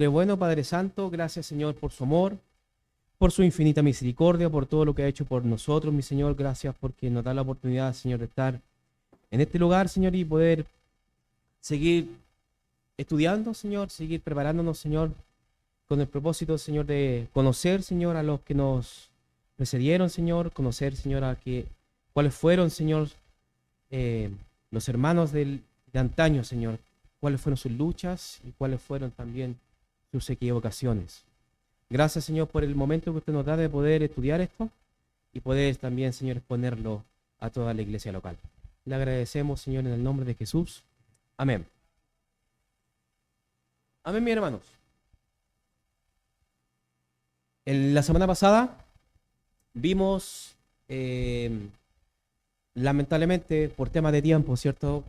De bueno, Padre Santo, gracias Señor por su amor, por su infinita misericordia, por todo lo que ha hecho por nosotros, mi Señor. Gracias porque nos da la oportunidad, Señor, de estar en este lugar, Señor, y poder seguir estudiando, Señor, seguir preparándonos, Señor, con el propósito, Señor, de conocer, Señor, a los que nos precedieron, Señor, conocer, Señor, cuáles fueron, Señor, eh, los hermanos de antaño, Señor, cuáles fueron sus luchas y cuáles fueron también sus equivocaciones. Gracias, Señor, por el momento que usted nos da de poder estudiar esto y poder también, Señor, exponerlo a toda la iglesia local. Le agradecemos, Señor, en el nombre de Jesús. Amén. Amén, mis hermanos. En la semana pasada vimos, lamentablemente, por temas de tiempo, ¿cierto?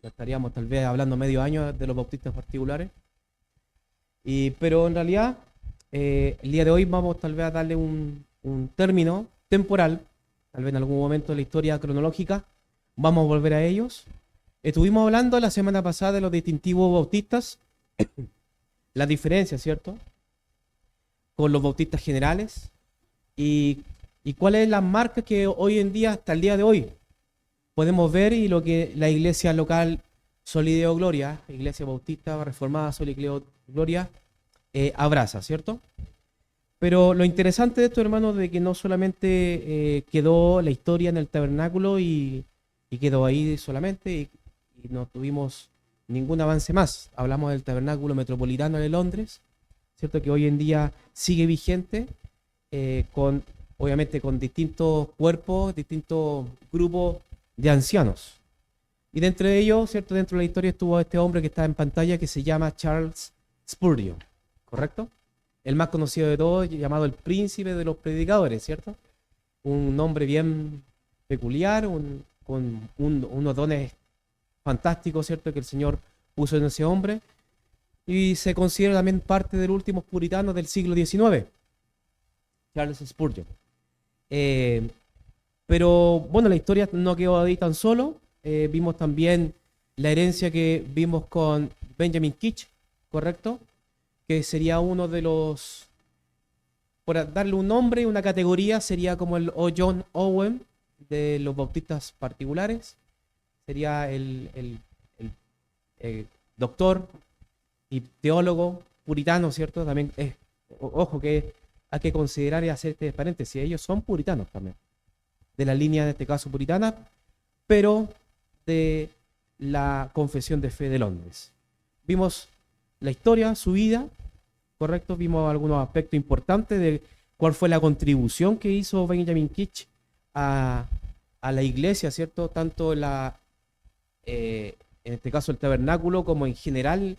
Estaríamos tal vez hablando medio año de los bautistas particulares. Pero en realidad, el día de hoy vamos tal vez a darle un término temporal, tal vez en algún momento de la historia cronológica, vamos a volver a ellos. Estuvimos hablando la semana pasada de los distintivos bautistas, la diferencia, ¿cierto? Con los bautistas generales y cuáles son las marcas que hoy en día, hasta el día de hoy, podemos ver y lo que la iglesia local Solideo Gloria, Iglesia Bautista Reformada Solideo Gloria, abraza, ¿cierto? Pero lo interesante de esto, hermanos, de que no solamente quedó la historia en el tabernáculo y quedó ahí solamente y no tuvimos ningún avance más. Hablamos del tabernáculo metropolitano de Londres, ¿cierto? Que hoy en día sigue vigente, obviamente con distintos cuerpos, distintos grupos de ancianos. Y dentro de ellos, ¿cierto? Dentro de la historia estuvo este hombre que está en pantalla que se llama Charles Spurgeon, ¿correcto? El más conocido de todos, llamado el príncipe de los predicadores, ¿cierto? Un nombre bien peculiar, con unos dones fantásticos, ¿cierto? Que el Señor puso en ese hombre. Y se considera también parte de los últimos puritanos del siglo XIX, Charles Spurgeon. Eh, pero bueno, la historia no quedó ahí tan solo. Vimos también la herencia que vimos con Benjamin Kitch, ¿correcto? Que sería uno de los, por darle un nombre, una categoría, sería como el O. John Owen de los bautistas particulares. Sería el doctor y teólogo puritano, ¿cierto? También es, ojo que hay que considerar y hacer este paréntesis, ellos son puritanos también, de la línea, en este caso puritana, pero de la Confesión de Fe de Londres. Vimos la historia, su vida, ¿correcto? Vimos algunos aspectos importantes de cuál fue la contribución que hizo Benjamin Kitch a la iglesia, ¿cierto? Tanto en este caso el tabernáculo, como en general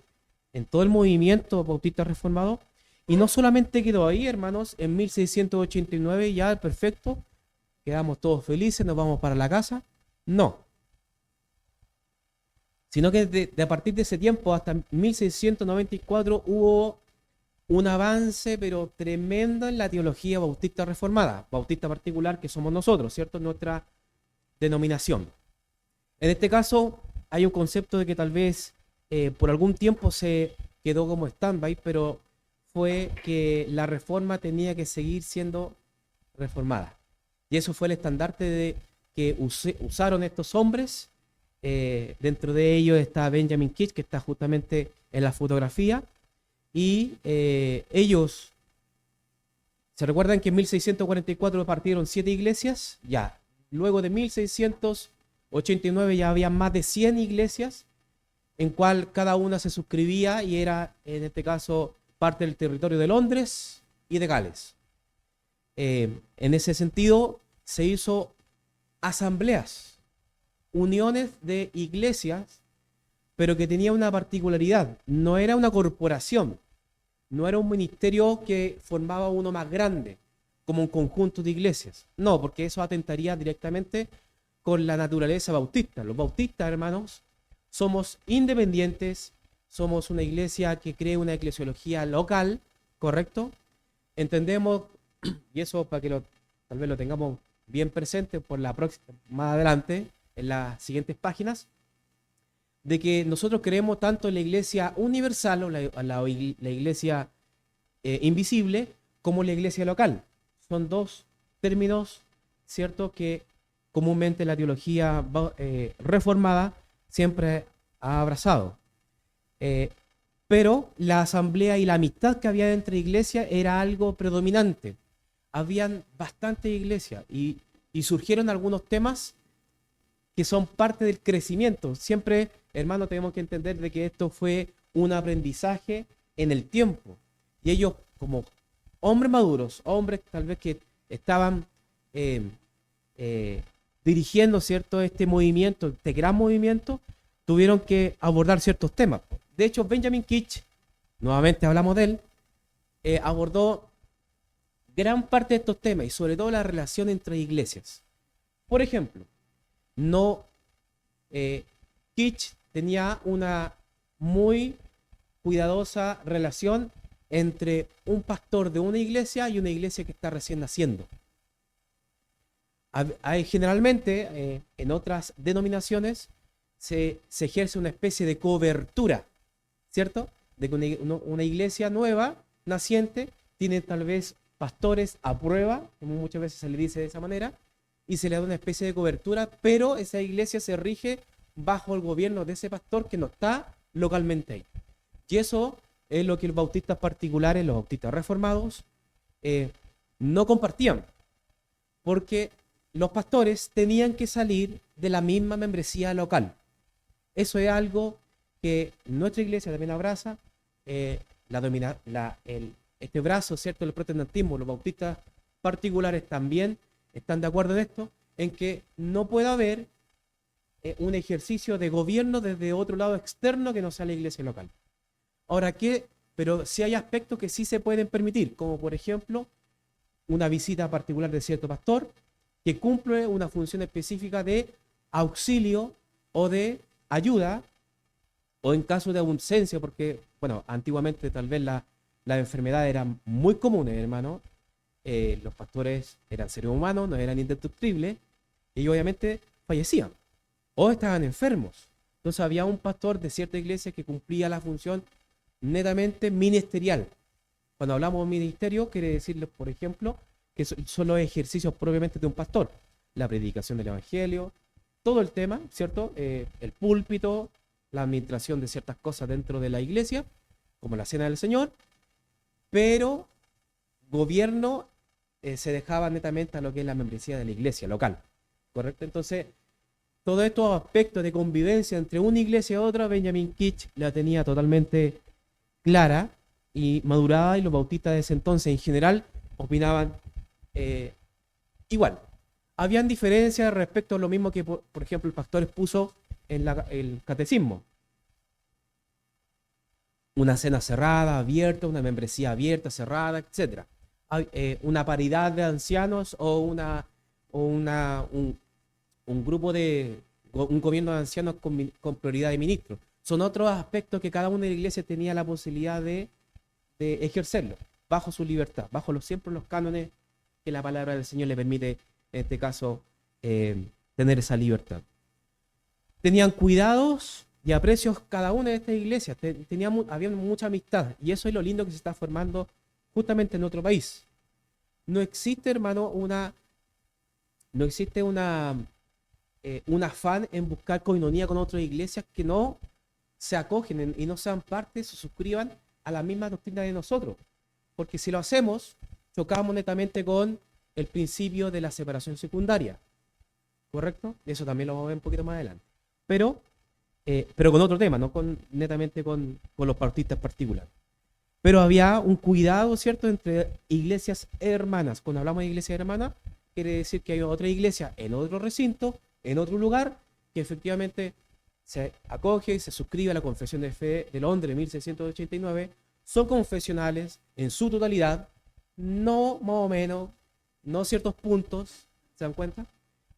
en todo el movimiento bautista reformado. Y no solamente quedó ahí, hermanos, en 1689 ya perfecto, quedamos todos felices, nos vamos para la casa. No, sino que a partir de ese tiempo hasta 1694 hubo un avance, pero tremendo en la teología bautista reformada, bautista particular que somos nosotros, ¿cierto? Nuestra denominación. En este caso hay un concepto de que tal vez por algún tiempo se quedó como stand-by, pero fue que la reforma tenía que seguir siendo reformada. Y eso fue el estandarte que usaron estos hombres. Dentro de ellos está Benjamin Kitch, que está justamente en la fotografía. Y ellos, ¿se recuerdan que en 1644 partieron 7 iglesias? Ya, luego de 1689 ya había más de 100 iglesias, en cual cada una se suscribía y era, en este caso, parte del territorio de Londres y de Gales. En ese sentido, se hizo asambleas, uniones de iglesias, pero que tenía una particularidad. No era una corporación, no era un ministerio que formaba uno más grande, como un conjunto de iglesias. No, porque eso atentaría directamente con la naturaleza bautista. Los bautistas, hermanos, somos independientes, somos una iglesia que cree una eclesiología local, ¿correcto? Entendemos, y eso para que tal vez lo tengamos bien presente por la próxima, más adelante, en las siguientes páginas, de que nosotros creemos tanto en la iglesia universal o la iglesia invisible como la iglesia local. Son dos términos, ¿cierto?, que comúnmente la teología reformada siempre ha abrazado. Eh, pero la asamblea y la amistad que había entre iglesias era algo predominante. Habían bastantes iglesias y surgieron algunos temas que son parte del crecimiento. Siempre, hermano, tenemos que entender de que esto fue un aprendizaje en el tiempo. Y ellos, como hombres maduros, hombres tal vez que estaban eh, eh, dirigiendo, ¿cierto?, este movimiento, este gran movimiento, tuvieron que abordar ciertos temas. De hecho, Benjamin Kitch, nuevamente hablamos de él, abordó gran parte de estos temas y sobre todo la relación entre iglesias. Por ejemplo, no Kitch tenía una muy cuidadosa relación entre un pastor de una iglesia y una iglesia que está recién naciendo. Generalmente, en otras denominaciones, se ejerce una especie de cobertura, ¿cierto? De que una iglesia nueva, naciente, tiene tal vez pastores a prueba, como muchas veces se le dice de esa manera, y se le da una especie de cobertura, pero esa iglesia se rige bajo el gobierno de ese pastor que no está localmente ahí. Y eso es lo que los bautistas particulares, los bautistas reformados, no compartían, porque los pastores tenían que salir de la misma membresía local. Eso es algo que nuestra iglesia también abraza, este brazo, ¿cierto?, del protestantismo, los bautistas particulares también están de acuerdo en esto, en que no puede haber un ejercicio de gobierno desde otro lado externo que no sea la iglesia local. Ahora, pero sí hay aspectos que sí se pueden permitir, como por ejemplo una visita particular de cierto pastor que cumple una función específica de auxilio o de ayuda, o en caso de ausencia, porque, bueno, antiguamente tal vez las enfermedades eran muy comunes, hermano. Los pastores eran seres humanos, no eran indestructibles, y obviamente fallecían o estaban enfermos. Entonces había un pastor de cierta iglesia que cumplía la función netamente ministerial. Cuando hablamos de ministerio, quiere decirles, por ejemplo, que son los ejercicios propiamente de un pastor. La predicación del evangelio, todo el tema, ¿cierto? El púlpito, la administración de ciertas cosas dentro de la iglesia, como la cena del Señor, pero gobierno se dejaba netamente a lo que es la membresía de la iglesia local, ¿correcto? Entonces, todos estos aspectos de convivencia entre una iglesia y otra, Benjamin Kitch la tenía totalmente clara y madurada, y los bautistas de ese entonces en general opinaban igual. Habían diferencias respecto a lo mismo que, por ejemplo, el pastor expuso en el catecismo. Una cena cerrada, abierta, una membresía abierta, cerrada, etc. Una paridad de ancianos o un grupo un gobierno de ancianos con prioridad de ministros. Son otros aspectos que cada una de las iglesias tenía la posibilidad de ejercerlo, bajo su libertad, bajo siempre los cánones que la palabra del Señor le permite, en este caso, tener esa libertad. Tenían cuidados y aprecios cada una de estas iglesias, había mucha amistad, y eso es lo lindo que se está formando justamente en nuestro país. No existe, hermano, no existe un afán en buscar coinonía con otras iglesias que no se acogen y no sean parte, se suscriban a la misma doctrina de nosotros. Porque si lo hacemos, chocamos netamente con el principio de la separación secundaria. ¿Correcto? Eso también lo vamos a ver un poquito más adelante. Pero con otro tema, no netamente con los bautistas particulares. Pero había un cuidado, ¿cierto?, entre iglesias hermanas. Cuando hablamos de iglesias hermanas, quiere decir que hay otra iglesia en otro recinto, en otro lugar, que efectivamente se acoge y se suscribe a la Confesión de Fe de Londres de 1689. Son confesionales en su totalidad, no más o menos, no ciertos puntos, ¿se dan cuenta?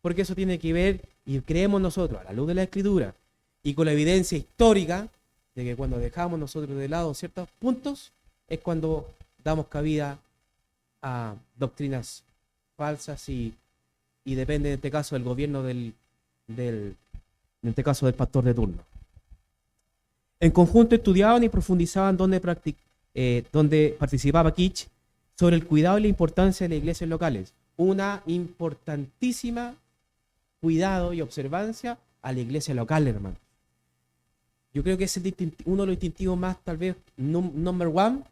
Porque eso tiene que ver, y creemos nosotros, a la luz de la Escritura, y con la evidencia histórica, de que cuando dejamos nosotros de lado ciertos puntos, es cuando damos cabida a doctrinas falsas y depende en este caso del gobierno en este caso del pastor de turno. En conjunto estudiaban y profundizaban donde participaba Kitsch sobre el cuidado y la importancia de las iglesias locales. Una importantísima cuidado y observancia a la iglesia local, hermano. Yo creo que es uno de los distintivos más, tal vez, number one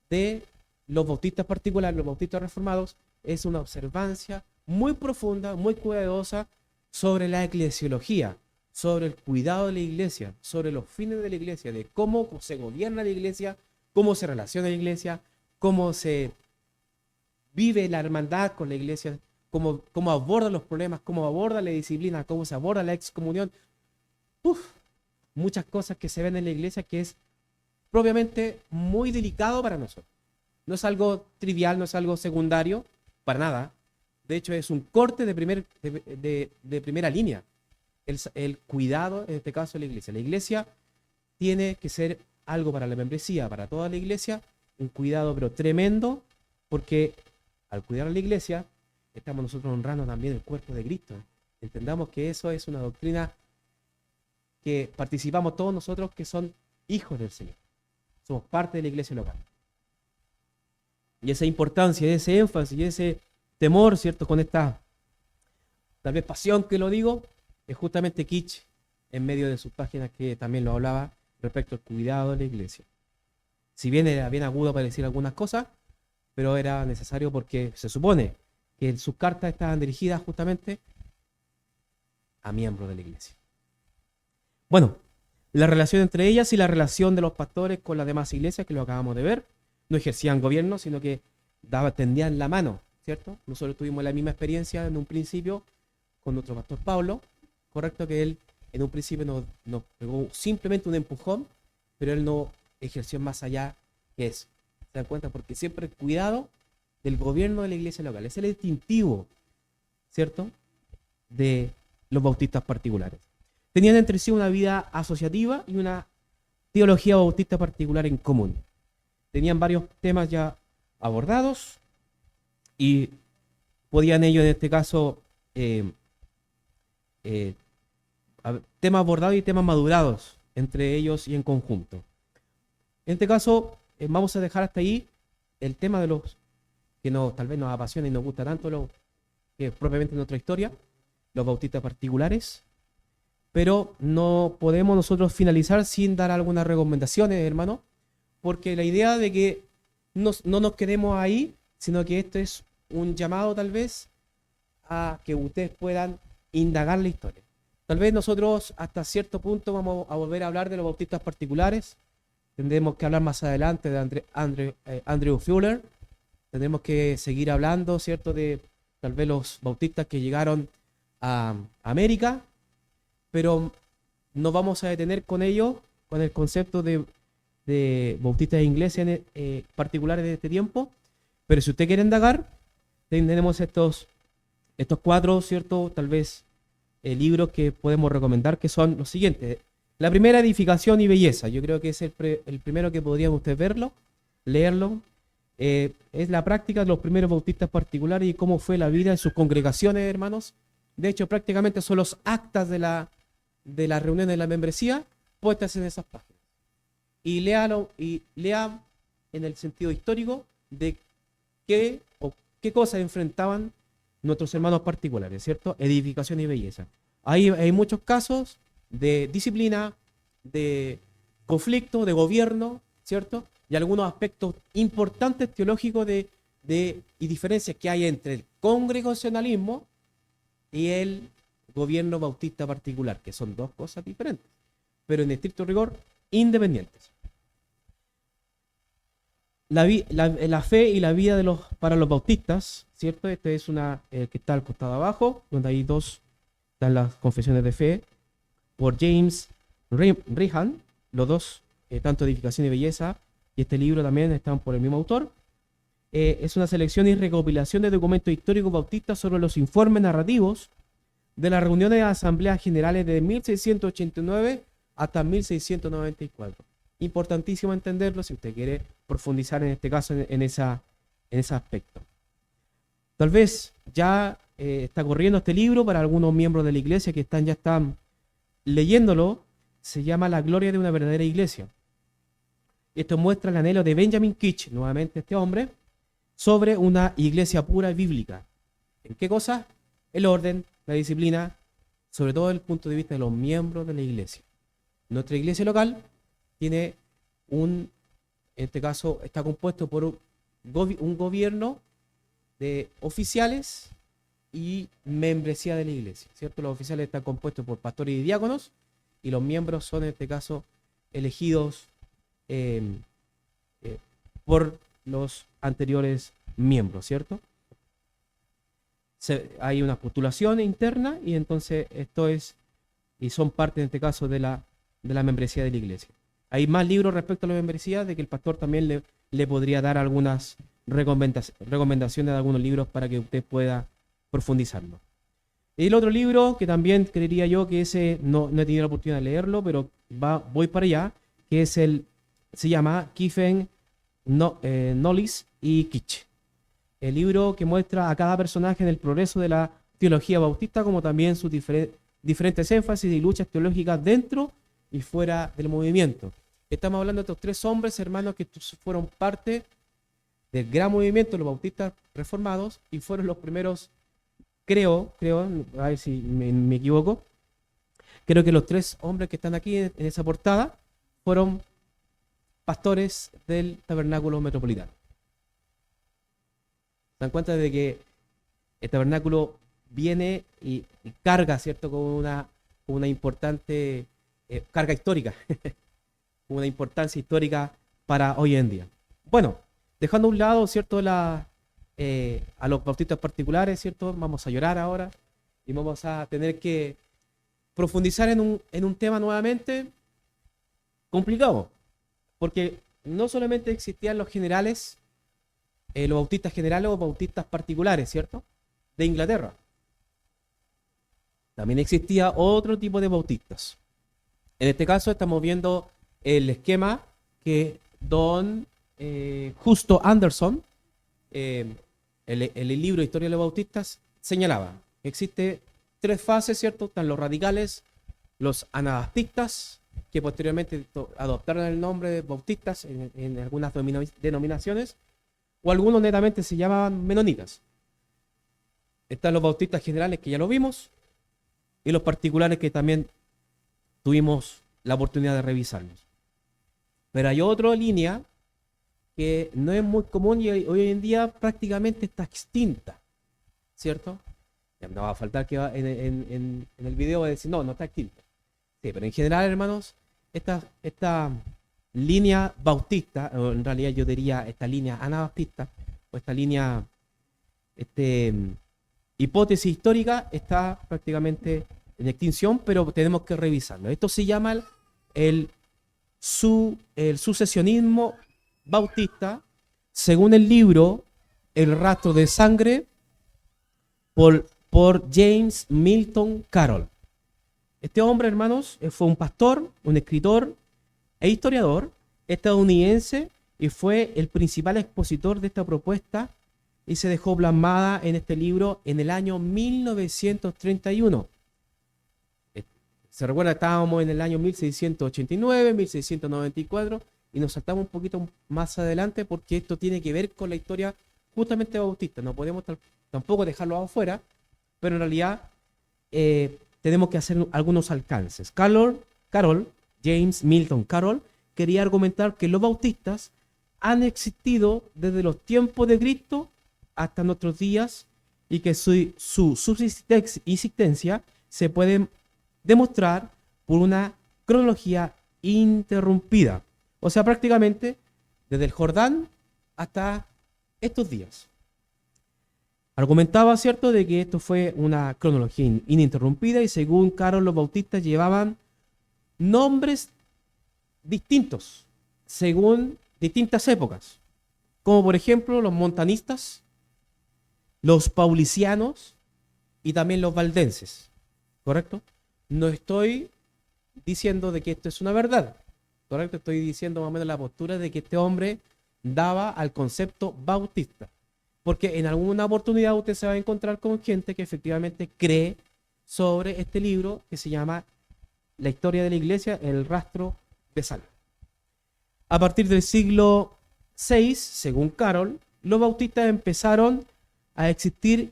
de los bautistas particulares, los bautistas reformados, es una observancia muy profunda, muy cuidadosa sobre la eclesiología, sobre el cuidado de la iglesia, sobre los fines de la iglesia, de cómo se gobierna la iglesia, cómo se relaciona la iglesia, cómo se vive la hermandad con la iglesia, cómo aborda los problemas, cómo aborda la disciplina, cómo se aborda la excomunión. Muchas cosas que se ven en la iglesia que es propiamente muy delicado para nosotros. No es algo trivial, no es algo secundario, para nada. De hecho, es un corte de primera línea. El cuidado, en este caso, de la iglesia. La iglesia tiene que ser algo para la membresía, para toda la iglesia, un cuidado pero tremendo, porque al cuidar a la iglesia, estamos nosotros honrando también el cuerpo de Cristo. Entendamos que eso es una doctrina que participamos todos nosotros que son hijos del Señor. Somos parte de la iglesia local. Y esa importancia, ese énfasis y ese temor, ¿cierto? Con esta, tal vez, pasión que lo digo, es justamente Kitsch, en medio de sus páginas, que también lo hablaba respecto al cuidado de la iglesia. Si bien era bien agudo para decir algunas cosas, pero era necesario porque se supone que sus cartas estaban dirigidas justamente a miembros de la iglesia. Bueno, la relación entre ellas y la relación de los pastores con las demás iglesias, que lo acabamos de ver, no ejercían gobierno, sino que tendían la mano, ¿cierto? Nosotros tuvimos la misma experiencia en un principio con nuestro pastor Pablo, correcto, que él en un principio nos pegó simplemente un empujón, pero él no ejerció más allá que eso. ¿Se dan cuenta? Porque siempre el cuidado del gobierno de la iglesia local es el distintivo, ¿cierto?, de los bautistas particulares. Tenían entre sí una vida asociativa y una teología bautista particular en común. Tenían varios temas ya abordados y podían ellos, en este caso, temas abordados y temas madurados entre ellos y en conjunto. En este caso, vamos a dejar hasta ahí el tema de los que tal vez nos apasiona y nos gusta tanto, lo que es propiamente nuestra historia, los bautistas particulares, pero no podemos nosotros finalizar sin dar algunas recomendaciones, hermano, porque la idea de que no nos quedemos ahí, sino que esto es un llamado tal vez a que ustedes puedan indagar la historia. Tal vez nosotros hasta cierto punto vamos a volver a hablar de los bautistas particulares. Tendremos que hablar más adelante de Andrew Fuller. Tendremos que seguir hablando, ¿cierto?, de tal vez los bautistas que llegaron a América, pero nos vamos a detener con ello, con el concepto de bautistas ingleses particulares de este tiempo. Pero si usted quiere indagar, tenemos estos cuatro, ¿cierto?, tal vez libros que podemos recomendar, que son los siguientes. La primera, Edificación y Belleza. Yo creo que es el primero que podrían ustedes verlo, leerlo. Es la práctica de los primeros bautistas particulares y cómo fue la vida en sus congregaciones, hermanos. De hecho, prácticamente son los actas de la reunión de la membresía puestas en esas páginas. Y léalo y lea en el sentido histórico de qué cosas enfrentaban nuestros hermanos particulares, ¿cierto? Edificación y Belleza. Ahí hay muchos casos de disciplina, de conflicto, de gobierno, ¿cierto? Y algunos aspectos importantes teológicos y diferencias que hay entre el congregacionalismo y el gobierno bautista particular, que son dos cosas diferentes, pero en estricto rigor independientes. La fe y la vida para los bautistas, ¿cierto? Este es que está al costado abajo, donde hay están las confesiones de fe, por James Rehan, los dos, tanto Edificación y Belleza, y este libro también están por el mismo autor. Es una selección y recopilación de documentos históricos bautistas sobre los informes narrativos de las reuniones de asambleas generales de 1689 hasta 1694. Importantísimo entenderlo si usted quiere profundizar en este caso en ese aspecto. Tal vez ya está corriendo este libro para algunos miembros de la iglesia que ya están leyéndolo. se llama La gloria de una verdadera iglesia. Esto muestra el anhelo de Benjamin Kitch, nuevamente este hombre, sobre una iglesia pura y bíblica. ¿En qué cosa? El orden, la disciplina, sobre todo desde el punto de vista de los miembros de la iglesia. Nuestra iglesia local tiene en este caso, está compuesto por un gobierno de oficiales y membresía de la iglesia, ¿cierto? Los oficiales están compuestos por pastores y diáconos, y los miembros son, en este caso, elegidos eh, por los anteriores miembros, ¿cierto? Hay una postulación interna, y entonces y son parte, en este caso, de la membresía de la iglesia. Hay más libros respecto a la membresía, de que el pastor también le podría dar algunas recomendaciones de algunos libros para que usted pueda profundizarlo. El otro libro, que también creería yo que ese no he tenido la oportunidad de leerlo, pero voy para allá, que se llama Kiefer Knowles y Kitch. El libro que muestra a cada personaje en el progreso de la teología bautista, como también sus diferentes énfasis y luchas teológicas dentro y fuera del movimiento. Estamos hablando de estos tres hombres, hermanos, que fueron parte del gran movimiento de los bautistas reformados y fueron los primeros, creo, a ver si me equivoco, creo que los tres hombres que están aquí en esa portada fueron pastores del tabernáculo metropolitano. Se dan cuenta de que el tabernáculo viene y carga, ¿cierto?, con una importante carga histórica, una importancia histórica para hoy en día. Bueno, dejando a un lado, ¿cierto?, a los bautistas particulares, ¿cierto?, vamos a llorar ahora y vamos a tener que profundizar en un tema nuevamente complicado, porque no solamente existían los generales, los bautistas generales o bautistas particulares, ¿cierto?, de Inglaterra. También existía otro tipo de bautistas. En este caso estamos viendo el esquema que don Justo Anderson, el libro Historia de los Bautistas, señalaba. Existe tres fases, ¿cierto? Están los radicales, los anabaptistas, que posteriormente adoptaron el nombre de bautistas en algunas denominaciones, o algunos netamente se llamaban menonitas. Están los bautistas generales, que ya lo vimos, y los particulares, que también tuvimos la oportunidad de revisarlos. Pero hay otra línea que no es muy común y hoy en día prácticamente está extinta, ¿cierto? No va a faltar que en el video va a decir, no está extinta. Sí, pero en general, hermanos, esta línea bautista, o en realidad yo diría esta línea anabaptista, o esta línea, hipótesis histórica, está prácticamente en extinción, pero tenemos que revisarlo. Esto se llama el sucesionismo bautista, según el libro El rastro de sangre, por James Milton Carroll. Este hombre, hermanos, fue un pastor, un escritor e historiador estadounidense, y fue el principal expositor de esta propuesta, y se dejó plasmada en este libro en el año 1931. Se recuerda, estábamos en el año 1689, 1694, y nos saltamos un poquito más adelante porque esto tiene que ver con la historia justamente bautista. No podemos tampoco dejarlo afuera, pero en realidad tenemos que hacer algunos alcances. James Milton Carroll, quería argumentar que los bautistas han existido desde los tiempos de Cristo hasta nuestros días, y que su subsistencia se puede demostrar por una cronología interrumpida. O sea, prácticamente desde el Jordán hasta estos días. Argumentaba, ¿cierto?, de que esto fue una cronología ininterrumpida, y según Carroll, los bautistas llevaban nombres distintos según distintas épocas, como por ejemplo los montanistas, los paulicianos y también los valdenses, ¿correcto? No estoy diciendo de que esto es una verdad, ¿correcto? Estoy diciendo más o menos la postura de que este hombre daba al concepto bautista, porque en alguna oportunidad usted se va a encontrar con gente que efectivamente cree sobre este libro que se llama la historia de la iglesia en el rastro de sangre. A partir del siglo VI, según Carroll, los bautistas empezaron a existir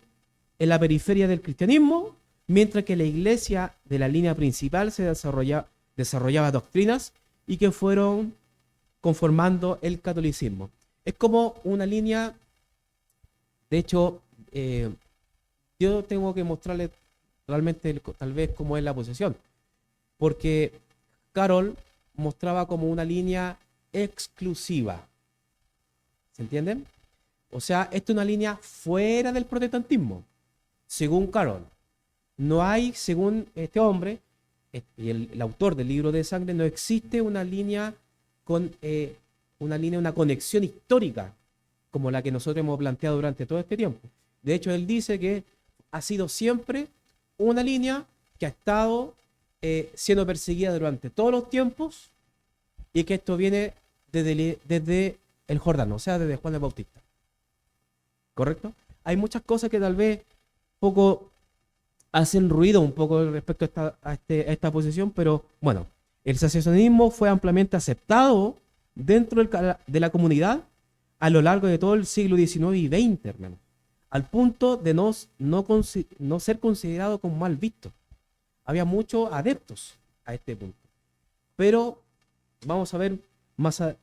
en la periferia del cristianismo, mientras que la iglesia de la línea principal se desarrollaba doctrinas y que fueron conformando el catolicismo. Es como una línea, de hecho, yo tengo que mostrarles realmente tal vez cómo es la posesión, porque Carroll mostraba como una línea exclusiva. ¿Se entienden? O sea, esto es una línea fuera del protestantismo, según Carroll. No hay, según este hombre, y el autor del libro de sangre, no existe una línea una conexión histórica como la que nosotros hemos planteado durante todo este tiempo. De hecho, él dice que ha sido siempre una línea que ha estado siendo perseguida durante todos los tiempos y que esto viene desde el Jordano, o sea, desde Juan el Bautista. ¿Correcto? Hay muchas cosas que tal vez poco hacen ruido un poco respecto a esta posición, pero bueno, el cesacionismo fue ampliamente aceptado dentro de la comunidad a lo largo de todo el siglo XIX y XX, hermano, al punto de no ser considerado como mal visto. Había muchos adeptos a este punto. Pero vamos a ver vamos a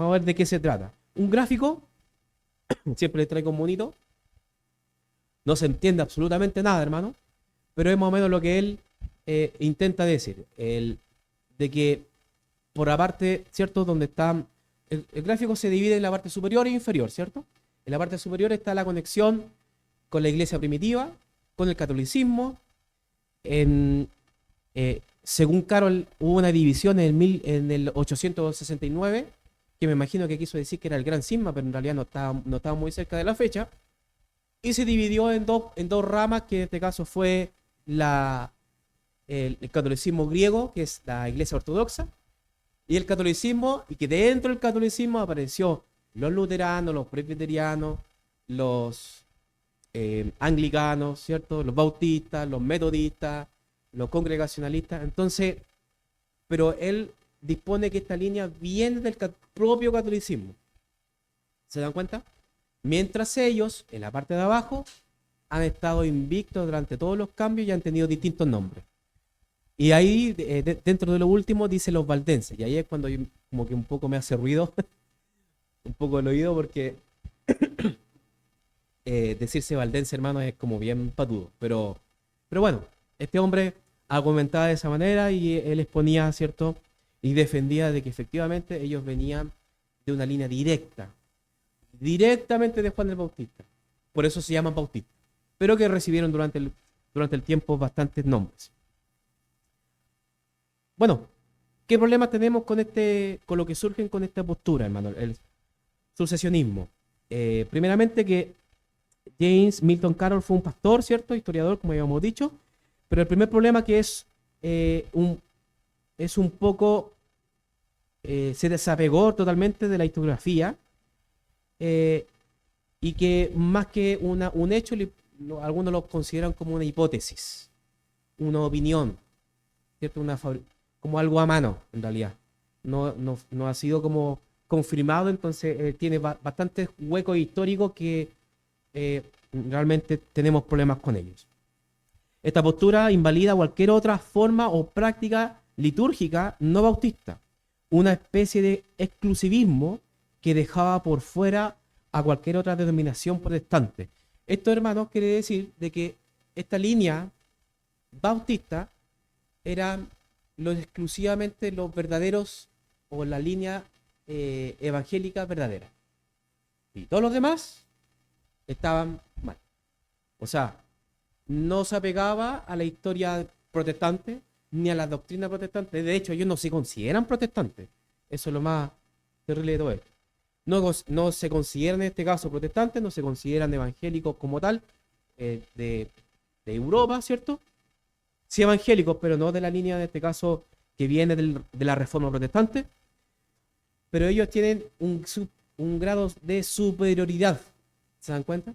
ver de qué se trata. Un gráfico, siempre le traigo un monito, no se entiende absolutamente nada, hermano, pero es más o menos lo que él intenta decir, de que por la parte, ¿cierto? Donde está, el gráfico se divide en la parte superior e inferior, ¿cierto? En la parte superior está la conexión con la iglesia primitiva, con el catolicismo. Según Carroll, hubo una división en el 869, que me imagino que quiso decir que era el Gran Cisma, pero en realidad no estaba muy cerca de la fecha. Y se dividió en dos ramas, que en este caso fue el catolicismo griego, que es la iglesia ortodoxa, y el catolicismo, y que dentro del catolicismo apareció los luteranos, los presbiterianos, los anglicanos, ¿cierto? Los bautistas, los metodistas, los congregacionalistas. Entonces, pero él dispone que esta línea viene del propio catolicismo. ¿Se dan cuenta? Mientras ellos, en la parte de abajo, han estado invictos durante todos los cambios y han tenido distintos nombres. Y ahí, dentro de lo último, dice los valdenses. Y ahí es cuando yo, como que un poco me hace ruido, un poco el oído, porque decirse valdense, hermano, es como bien patudo. Pero bueno, este hombre argumentaba de esa manera y él exponía, ¿cierto? Y defendía de que efectivamente ellos venían de una línea directamente de Juan el Bautista. Por eso se llaman bautistas. Pero que recibieron durante el tiempo bastantes nombres. Bueno, ¿qué problemas tenemos con lo que surgen con esta postura, hermano? El sucesionismo. Primeramente que James Milton Carroll fue un pastor, ¿cierto? Historiador, como habíamos dicho. Pero el primer problema que es un poco, se desapegó totalmente de la historiografía y que más que un hecho, algunos lo consideran como una hipótesis, una opinión, ¿cierto? Como algo a mano, en realidad. No ha sido como confirmado, entonces tiene bastantes huecos históricos que realmente tenemos problemas con ellos. Esta postura invalida cualquier otra forma o práctica litúrgica no bautista, una especie de exclusivismo que dejaba por fuera a cualquier otra denominación protestante. Esto, hermanos, quiere decir de que esta línea bautista eran exclusivamente los verdaderos, o la línea evangélica verdadera. Y todos los demás estaban mal. O sea, no se apegaba a la historia protestante ni a la doctrina protestante. De hecho, ellos no se consideran protestantes. Eso es lo más terrible de todo esto. No se consideran en este caso protestantes, no se consideran evangélicos como tal, de Europa, ¿cierto? Sí evangélicos, pero no de la línea, en este caso, que viene de la Reforma Protestante. Pero ellos tienen un grado de superioridad. ¿Se dan cuenta?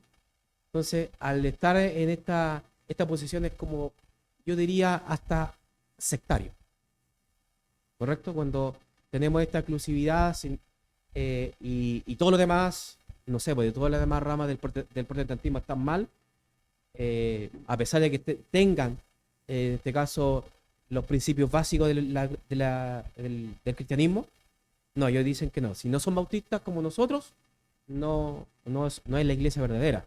Entonces, al estar en esta posición es como, yo diría, hasta sectario. ¿correcto? Cuando tenemos esta exclusividad y todo lo demás, no sé, pues de todas las demás ramas del protestantismo están mal, a pesar de que tengan, en este caso, los principios básicos del cristianismo, no, ellos dicen que no. Si no son bautistas como nosotros, no es la iglesia verdadera.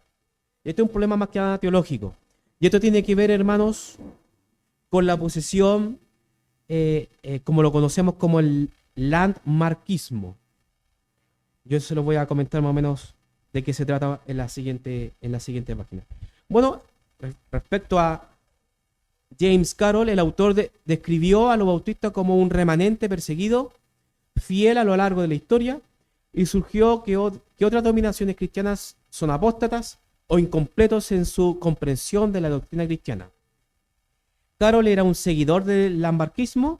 Este es un problema más que nada teológico. Y esto tiene que ver, hermanos, con la posesión, como lo conocemos como el landmarquismo. Yo se lo voy a comentar más o menos de qué se trata en la siguiente página. Bueno, respecto a James Carroll, el autor describió a los bautistas como un remanente perseguido, fiel a lo largo de la historia, y surgió que otras dominaciones cristianas son apóstatas o incompletos en su comprensión de la doctrina cristiana. Carroll era un seguidor del lambarquismo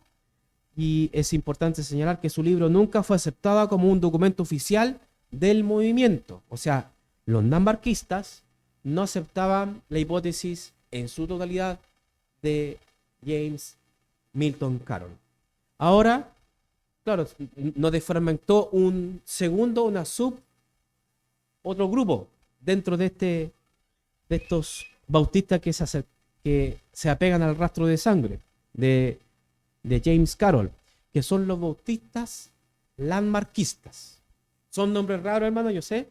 y es importante señalar que su libro nunca fue aceptado como un documento oficial del movimiento. O sea, los lambarquistas no aceptaban la hipótesis en su totalidad de James Milton Carroll. Ahora, claro, nos desfragmentó otro grupo dentro de estos bautistas que se apegan al rastro de sangre de James Carroll, que son los bautistas landmarquistas. Son nombres raros, hermano, yo sé,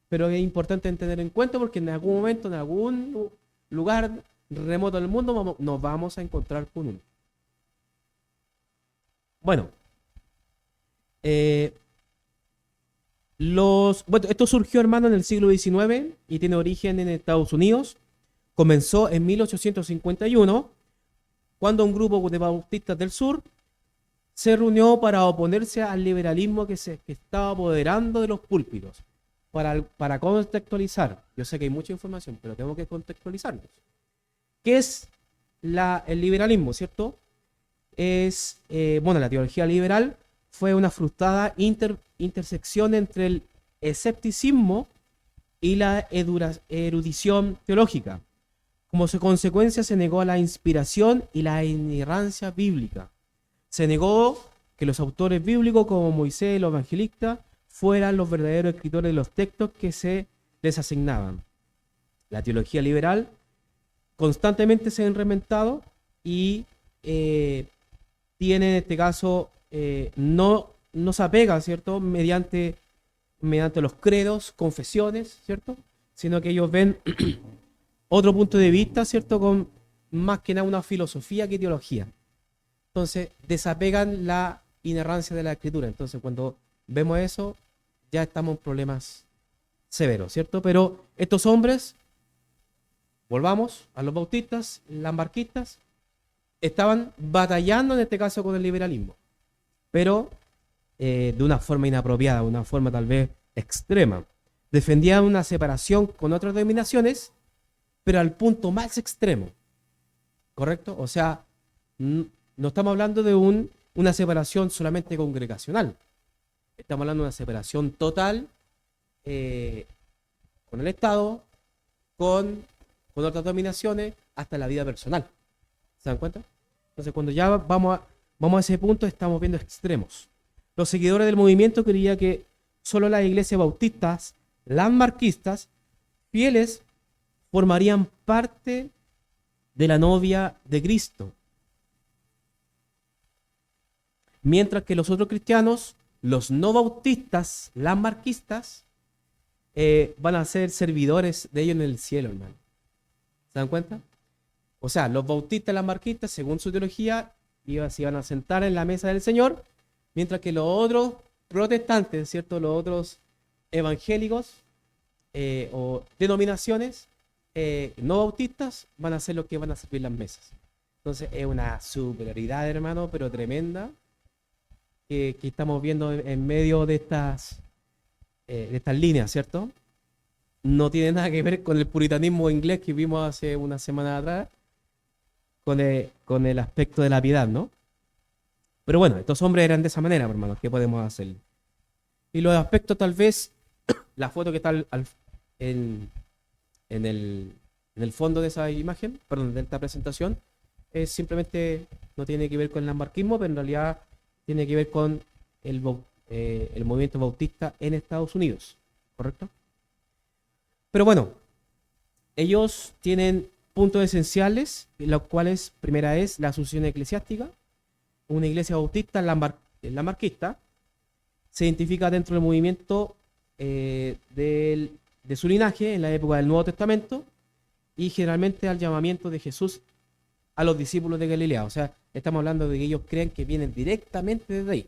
pero es importante tener en cuenta porque en algún momento, en algún lugar remoto del mundo, nos vamos a encontrar con uno. Bueno, esto surgió, hermano, en el siglo XIX y tiene origen en Estados Unidos. Comenzó en 1851, cuando un grupo de bautistas del sur se reunió para oponerse al liberalismo que estaba apoderando de los púlpitos. Para contextualizar, yo sé que hay mucha información, pero tengo que contextualizarlos. ¿Qué es el liberalismo, cierto? La teología liberal fue una frustrada intersección entre el escepticismo y la erudición teológica. Como consecuencia se negó a la inspiración y la inerrancia bíblica. Se negó que los autores bíblicos como Moisés y los evangelistas fueran los verdaderos escritores de los textos que se les asignaban. La teología liberal constantemente se ha reinventado y tiene en este caso no se apega, ¿cierto? Mediante los credos, confesiones, ¿cierto? Sino que ellos ven otro punto de vista, ¿cierto? Con más que nada una filosofía que teología. Entonces, desapegan la inerrancia de la escritura. Entonces, cuando vemos eso, ya estamos en problemas severos, ¿cierto? Pero estos hombres, volvamos a los bautistas, lambarquistas, estaban batallando en este caso con el liberalismo, pero de una forma inapropiada, una forma tal vez extrema. Defendían una separación con otras denominaciones, pero al punto más extremo, ¿correcto? O sea, no estamos hablando de una separación solamente congregacional, estamos hablando de una separación total con el Estado, con otras dominaciones, hasta la vida personal. ¿Se dan cuenta? Entonces, cuando ya vamos a ese punto, estamos viendo extremos. Los seguidores del movimiento creían que solo las iglesias bautistas, landmarquistas, fieles, formarían parte de la novia de Cristo. Mientras que los otros cristianos, los no bautistas, landmarquistas, van a ser servidores de ellos en el cielo, hermano. ¿Se dan cuenta? O sea, los bautistas, landmarquistas, según su teología, se iban a sentar en la mesa del Señor, mientras que los otros protestantes, ¿cierto? Los otros evangélicos o denominaciones no bautistas van a ser los que van a servir las mesas. Entonces es una superioridad, hermano, pero tremenda que estamos viendo en medio de estas líneas, ¿cierto? No tiene nada que ver con el puritanismo inglés que vimos hace una semana atrás, con el aspecto de la piedad, ¿no? Pero bueno, estos hombres eran de esa manera, hermanos. ¿Qué podemos hacer? Y los aspectos, tal vez, la foto que está en el fondo de esa imagen, perdón, de esta presentación, es simplemente, no tiene que ver con el lambarquismo, pero en realidad tiene que ver con el movimiento bautista en Estados Unidos, ¿correcto? Pero bueno, ellos tienen puntos esenciales, los cuales primera es la asociación eclesiástica, una iglesia bautista lambarquista, se identifica dentro del movimiento de su linaje en la época del Nuevo Testamento y generalmente al llamamiento de Jesús a los discípulos de Galilea. O sea, estamos hablando de que ellos creen que vienen directamente desde ahí.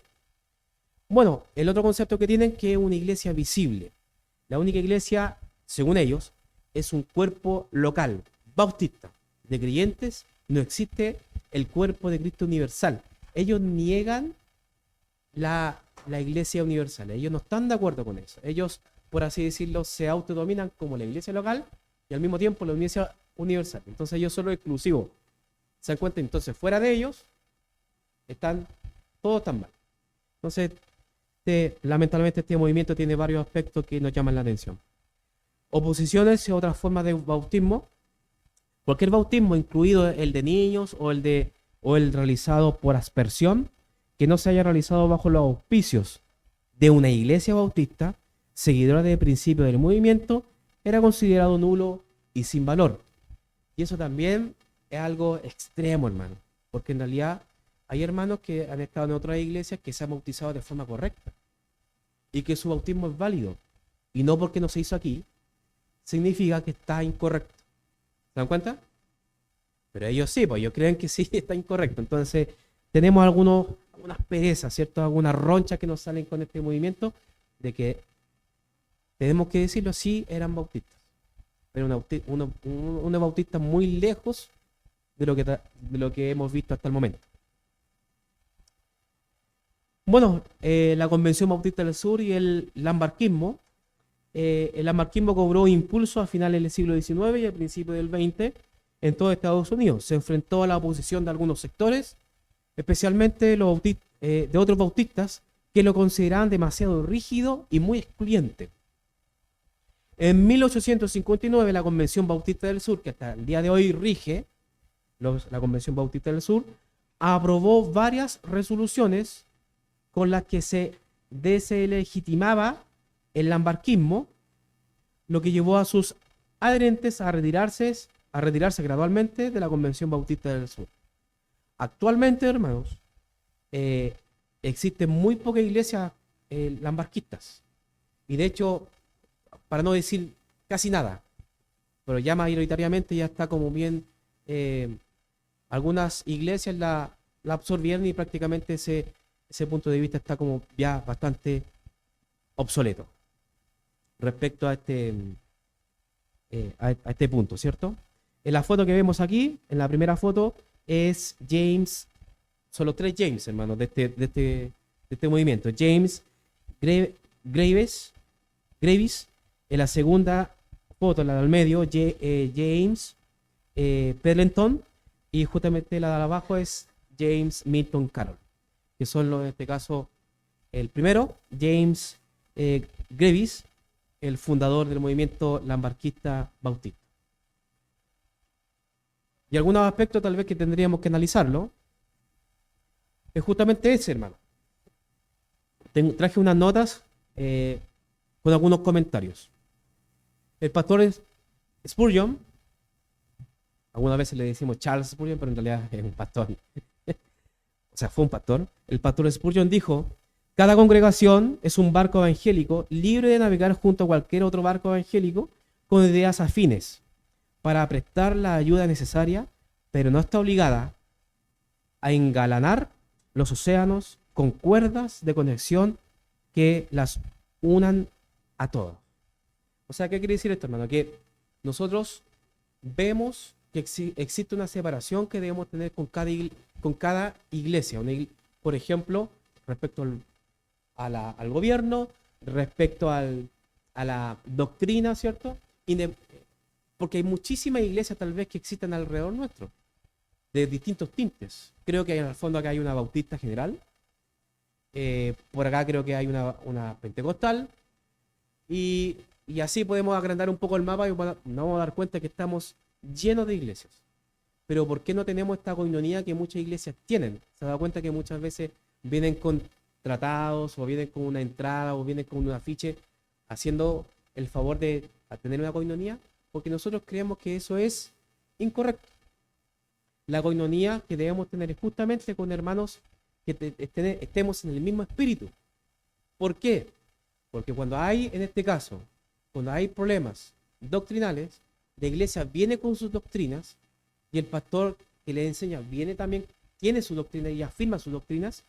Bueno, el otro concepto que tienen que es una iglesia visible. La única iglesia, según ellos, es un cuerpo local, bautista, de creyentes. No existe el cuerpo de Cristo universal. Ellos niegan la iglesia universal. Ellos no están de acuerdo con eso. Ellos, por así decirlo, se autodominan como la iglesia local y al mismo tiempo la iglesia universal. Entonces ellos son los exclusivos. ¿Se dan cuenta? Entonces, fuera de ellos, todos están mal. Entonces, lamentablemente este movimiento tiene varios aspectos que nos llaman la atención. Oposiciones y otras formas de bautismo. Cualquier bautismo, incluido el de niños o el realizado por aspersión, que no se haya realizado bajo los auspicios de una iglesia bautista, seguidora de principios del movimiento, era considerado nulo y sin valor. Y eso también es algo extremo, hermano, porque en realidad hay hermanos que han estado en otras iglesias que se han bautizado de forma correcta y que su bautismo es válido. Y no porque no se hizo aquí, significa que está incorrecto. ¿Se dan cuenta? Pero ellos sí, pues ellos creen que sí está incorrecto. Entonces, tenemos algunas perezas, ¿cierto? Algunas ronchas que nos salen con este movimiento de que tenemos que decirlo, sí, eran bautistas. Pero una bautista muy lejos de lo que hemos visto hasta el momento. Bueno, la Convención Bautista del Sur y el lambarquismo. El lambarquismo cobró impulso a finales del siglo XIX y al principio del XX en todo Estados Unidos. Se enfrentó a la oposición de algunos sectores, especialmente de otros bautistas que lo consideraban demasiado rígido y muy excluyente. En 1859 la Convención Bautista del Sur, que hasta el día de hoy rige, la Convención Bautista del Sur, aprobó varias resoluciones con las que se deslegitimaba el lambarquismo, lo que llevó a sus adherentes a retirarse gradualmente de la Convención Bautista del Sur. Actualmente, hermanos, existen muy pocas iglesias lambarquistas. Y de hecho, para no decir casi nada, pero ya mayoritariamente ya está como bien, algunas iglesias la absorbieron y prácticamente ese punto de vista está como ya bastante obsoleto respecto a este punto, ¿cierto? En la foto que vemos aquí, en la primera foto, es James, son los tres James, hermanos, de este movimiento. James Graves. En la segunda foto, la del medio, James Pendleton. Y justamente la de abajo es James Milton Carroll, que son en este caso el primero, James Graves, el fundador del movimiento lambarquista bautista. Y algunos aspectos tal vez que tendríamos que analizarlo es justamente ese, hermano. Traje unas notas con algunos comentarios. El pastor Spurgeon, algunas veces le decimos Charles Spurgeon, pero en realidad es un pastor. O sea, fue un pastor. El pastor Spurgeon dijo: cada congregación es un barco evangélico libre de navegar junto a cualquier otro barco evangélico con ideas afines para prestar la ayuda necesaria, pero no está obligada a engalanar los océanos con cuerdas de conexión que las unan a todos. O sea, ¿qué quiere decir esto, hermano? Que nosotros vemos que existe una separación que debemos tener con cada iglesia. Por ejemplo, respecto al gobierno, respecto a la doctrina, ¿cierto? Porque hay muchísimas iglesias tal vez que existen alrededor nuestro, de distintos tintes. Creo que en el fondo acá hay una bautista general, por acá creo que hay una pentecostal, y así podemos agrandar un poco el mapa y nos vamos a dar cuenta que estamos llenos de iglesias. Pero ¿por qué no tenemos esta coinonía que muchas iglesias tienen? Se da cuenta que muchas veces vienen con tratados, o vienen con una entrada, o vienen con un afiche, haciendo el favor de tener una coinonía, porque nosotros creemos que eso es incorrecto. La coinonía que debemos tener es justamente con hermanos que estemos en el mismo espíritu. ¿Por qué? Porque cuando hay, en este caso, cuando hay problemas doctrinales, la iglesia viene con sus doctrinas y el pastor que le enseña viene también, tiene su doctrina y afirma sus doctrinas,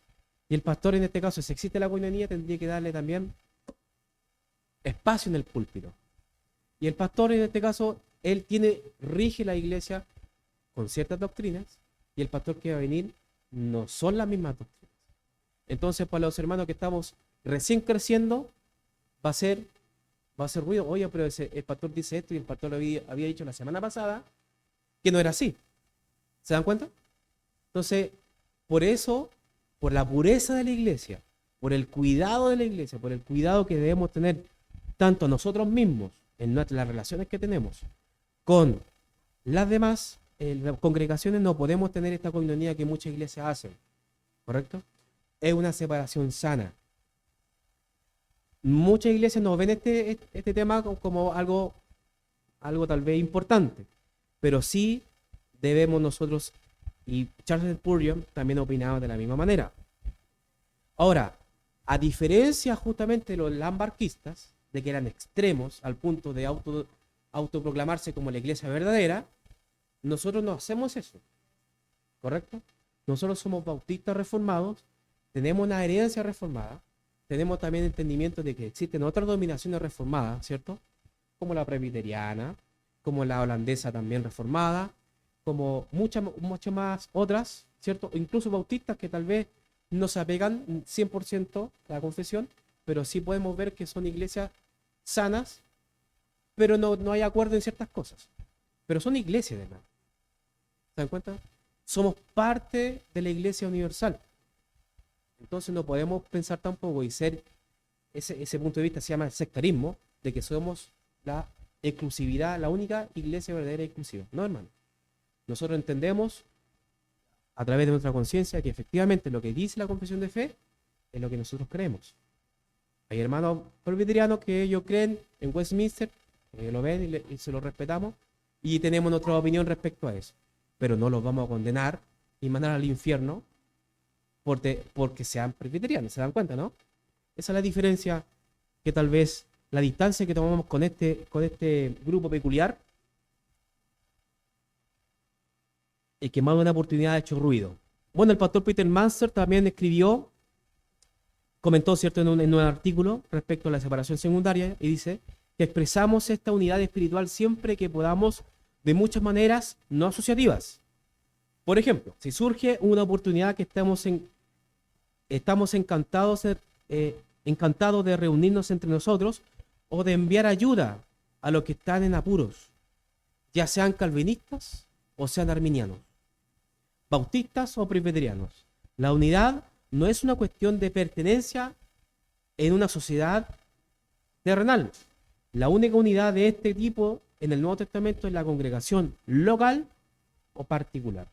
y el pastor, en este caso, si existe la coinonía, tendría que darle también espacio en el púlpito. Y el pastor, en este caso, él rige la iglesia con ciertas doctrinas, y el pastor que va a venir no son las mismas doctrinas. Entonces, para los hermanos que estamos recién creciendo, va a ser ruido. Oye, pero el pastor dice esto y el pastor había dicho la semana pasada que no era así. ¿Se dan cuenta? Entonces, por eso, por la pureza de la iglesia, por el cuidado de la iglesia, por el cuidado que debemos tener tanto nosotros mismos en las relaciones que tenemos con las demás congregaciones, no podemos tener esta coinonía que muchas iglesias hacen. ¿Correcto? Es una separación sana. Muchas iglesias no ven este tema como algo tal vez importante, pero sí debemos nosotros, y Charles Spurgeon también opinaba de la misma manera. Ahora, a diferencia justamente de los lambarquistas, de que eran extremos al punto de autoproclamarse como la iglesia verdadera, nosotros no hacemos eso, ¿correcto? Nosotros somos bautistas reformados, tenemos una herencia reformada, tenemos también entendimiento de que existen otras dominaciones reformadas, ¿cierto? Como la presbiteriana, como la holandesa también reformada, como muchas más otras, ¿cierto? Incluso bautistas que tal vez no se apegan 100% a la confesión, pero sí podemos ver que son iglesias sanas, pero no hay acuerdo en ciertas cosas. Pero son iglesias, además. ¿Se dan cuenta? Somos parte de la iglesia universal. Entonces no podemos pensar tampoco y ser, ese punto de vista se llama sectarismo, de que somos la exclusividad, la única iglesia verdadera y exclusiva. No, hermano. Nosotros entendemos a través de nuestra conciencia que efectivamente lo que dice la confesión de fe es lo que nosotros creemos. Hay hermanos presbiterianos que ellos creen en Westminster, lo ven y se lo respetamos, y tenemos nuestra opinión respecto a eso. Pero no los vamos a condenar y mandar al infierno porque sean presbiterianos. ¿Se dan cuenta, no? Esa es la diferencia, que tal vez la distancia que tomamos con este grupo peculiar, y que más de una oportunidad ha hecho ruido. Bueno, el pastor Peter Manster también comentó, ¿cierto?, en un artículo respecto a la separación secundaria, y dice que expresamos esta unidad espiritual siempre que podamos, de muchas maneras no asociativas. Por ejemplo, si surge una oportunidad que estamos encantados de reunirnos entre nosotros, o de enviar ayuda a los que están en apuros, ya sean calvinistas o sean arminianos, bautistas o presbiterianos. La unidad no es una cuestión de pertenencia en una sociedad terrenal. La única unidad de este tipo en el Nuevo Testamento es la congregación local o particular.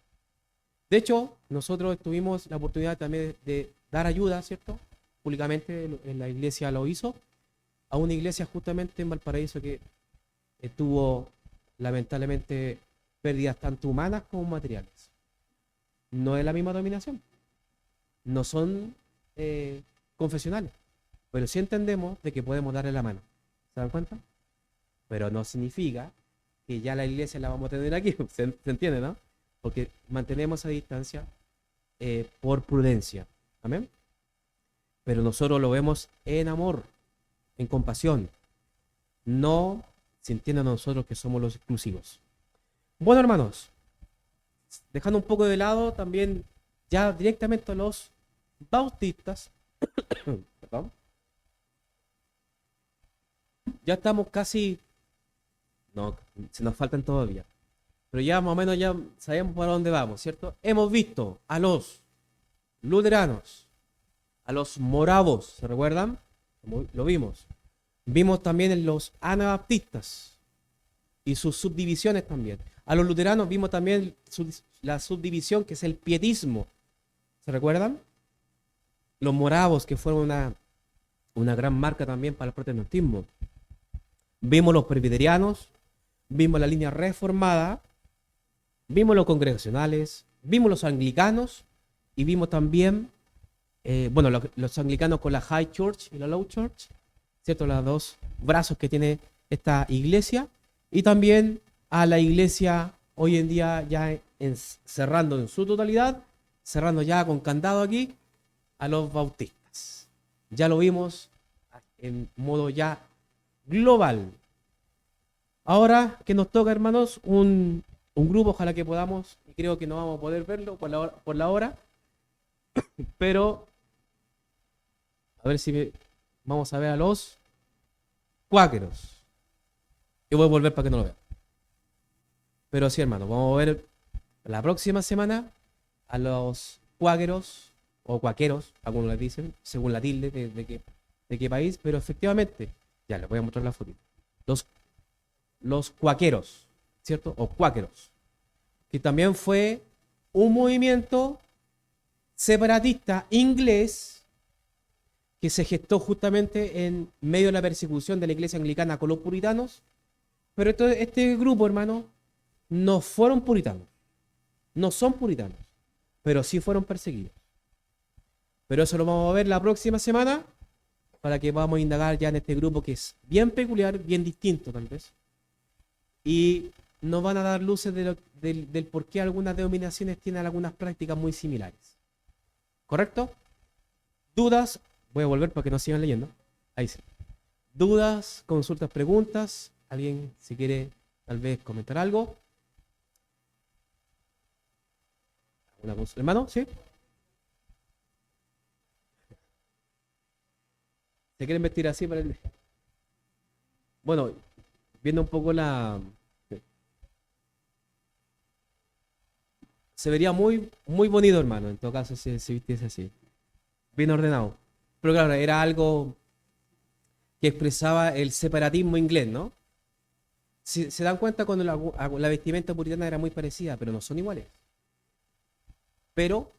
De hecho, nosotros tuvimos la oportunidad también de dar ayuda, ¿cierto? Públicamente en la iglesia lo hizo, a una iglesia justamente en Valparaíso que tuvo lamentablemente pérdidas tanto humanas como materiales. No es la misma dominación, no son confesionales, pero sí entendemos de que podemos darle la mano. ¿Se dan cuenta? Pero no significa que ya la iglesia la vamos a tener aquí. ¿Se entiende, no? Porque mantenemos esa distancia por prudencia. Amén. Pero nosotros lo vemos en amor, en compasión, no sintiendo nosotros que somos los exclusivos. Bueno, hermanos, dejando un poco de lado también ya directamente a los bautistas, perdón, ya estamos casi, no, se nos faltan todavía, pero ya más o menos ya sabemos para dónde vamos, ¿cierto? Hemos visto a los luteranos, a los moravos, ¿se recuerdan? Lo vimos. Vimos también en los anabaptistas y sus subdivisiones también. A los luteranos vimos también la subdivisión que es el pietismo. ¿Se recuerdan? los moravos, que fueron una gran marca también para el protestantismo. Vimos los presbiterianos, vimos la línea reformada, vimos los congregacionales, vimos los anglicanos y vimos también, bueno, los anglicanos con la High Church y la Low Church, ¿cierto? Los dos brazos que tiene esta iglesia, y también a la iglesia hoy en día ya cerrando en su totalidad, cerrando ya con candado aquí, a los bautistas. Ya lo vimos en modo ya global. Ahora que nos toca, hermanos, un grupo, ojalá que podamos, y creo que no vamos a poder verlo por la hora, pero a ver si vamos a ver a los cuáqueros. Yo voy a volver para que no lo vean. Pero sí, hermano, vamos a ver la próxima semana a los cuáqueros, o cuáqueros, algunos les dicen, según la tilde de qué país, pero efectivamente, ya les voy a mostrar la foto. Los cuáqueros, ¿cierto? O cuáqueros, que también fue un movimiento separatista inglés que se gestó justamente en medio de la persecución de la iglesia anglicana con los puritanos. Pero este grupo, hermano, no fueron puritanos, no son puritanos, pero sí fueron perseguidos. Pero eso lo vamos a ver la próxima semana, para que podamos indagar ya en este grupo que es bien peculiar, bien distinto tal vez, y nos van a dar luces del por qué algunas denominaciones tienen algunas prácticas muy similares. ¿Correcto? ¿Dudas? Voy a volver para que no sigan leyendo. Ahí sí. ¿Dudas, consultas, preguntas? ¿Alguien si quiere tal vez comentar algo? ¿Una consulta? ¿Hermano? ¿Sí? ¿Se quieren vestir así para el... Bueno, viendo un poco se vería muy, muy bonito, hermano, en todo caso, si se vistiese así. Bien ordenado. Pero claro, era algo que expresaba el separatismo inglés, ¿no? Si se dan cuenta cuando la vestimenta puritana era muy parecida, pero no son iguales. Pero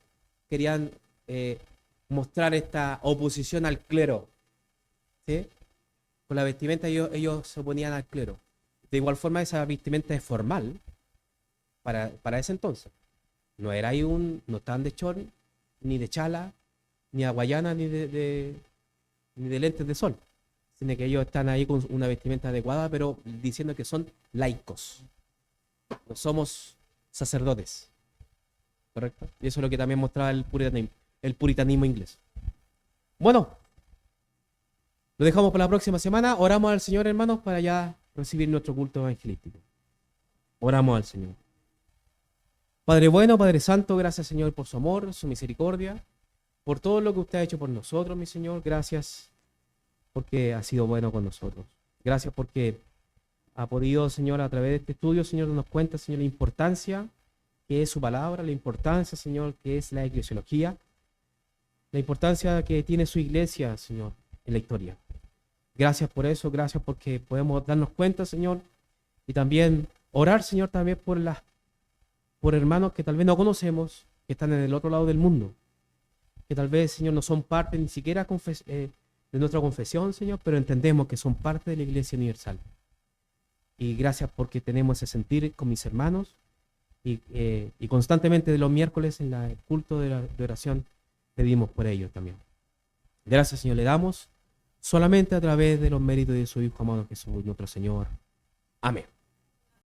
querían mostrar esta oposición al clero, ¿sí? Con la vestimenta ellos se oponían al clero. De igual forma, esa vestimenta es formal para ese entonces. No era ahí no estaban de short, ni de chala, ni de hawaiana, ni de lentes de sol. Sino que ellos están ahí con una vestimenta adecuada, pero diciendo que son laicos. No somos sacerdotes. ¿Correcto? Y eso es lo que también mostraba el puritanismo inglés. Bueno, lo dejamos para la próxima semana. Oramos al Señor, hermanos, para ya recibir nuestro culto evangelístico. Oramos al Señor. Padre bueno, Padre santo, gracias, Señor, por su amor, su misericordia, por todo lo que usted ha hecho por nosotros, mi Señor. Gracias porque ha sido bueno con nosotros. Gracias porque ha podido, Señor, a través de este estudio, Señor, darnos cuenta, Señor, la importancia que es su palabra, la importancia, Señor, que es la eclesiología, la importancia que tiene su iglesia, Señor, en la historia. Gracias por eso, gracias porque podemos darnos cuenta, Señor, y también orar, Señor, también por hermanos que tal vez no conocemos, que están en el otro lado del mundo, que tal vez, Señor, no son parte ni siquiera de nuestra confesión, Señor, pero entendemos que son parte de la Iglesia Universal. Y gracias porque tenemos ese sentir con mis hermanos y constantemente de los miércoles en el culto de oración pedimos por ellos también. Gracias, Señor, le damos solamente a través de los méritos de su Hijo amado Jesús, nuestro Señor. Amén.